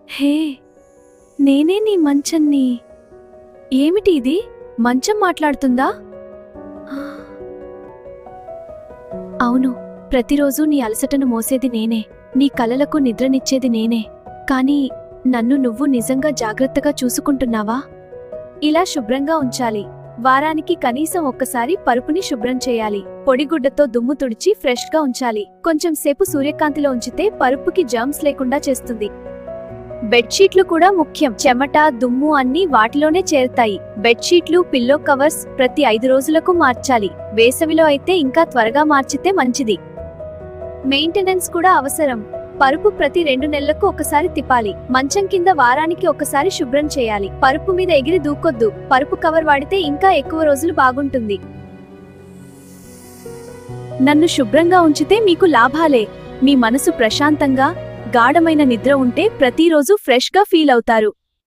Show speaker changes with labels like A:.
A: హే, నేనే నీ మంచన్ని. ఏమిటి ఇది? మంచం మాట్లాడుతుందా? అవును, ప్రతిరోజూ నీ అలసటను మోసేది నేనే, నీ కలలకు నిద్రనిచ్చేది నేనే. కాని నన్ను నువ్వు నిజంగా జాగ్రత్తగా చూసుకుంటున్నావా? ఇలా శుభ్రంగా ఉంచాలి. వారానికి కనీసం ఒక్కసారి పరుపుని శుభ్రం చేయాలి. పొడిగుడ్డతో దుమ్ము తుడిచి ఫ్రెష్గా ఉంచాలి. కొంచెం సేపు సూర్యకాంతిలో ఉంచితే పరుపుకి జర్మ్స్ లేకుండా చేస్తుంది. బెడ్షీట్లు కూడా ముఖ్యం. చెమట, దుమ్ము అన్నీ వాటిలోనే చేరుతాయి. బెడ్షీట్లు, పిల్లో కవర్స్ ప్రతి 5 రోజులకు మార్చాలి. వేసవిలో అయితే ఇంకా త్వరగా మార్చితే మంచిది. మెయింటెనెన్స్ కూడా అవసరం. పరుపు ప్రతి 2 నెలలకు ఒకసారి తిప్పాలి. మంచం కింద వారానికి ఒకసారి శుభ్రం చేయాలి. పరుపు మీద ఎగిరి దూకొద్దు. పరుపు కవర్ వాడితే ఇంకా ఎక్కువ రోజులు బాగుంటుంది. నన్ను శుభ్రంగా ఉంచితే మీకు లాభాలే. మీ మనసు ప్రశాంతంగా, గాఢమైన నిద్ర ఉంటే ప్రతిరోజు ఫ్రెష్గా ఫీల్ అవుతారు.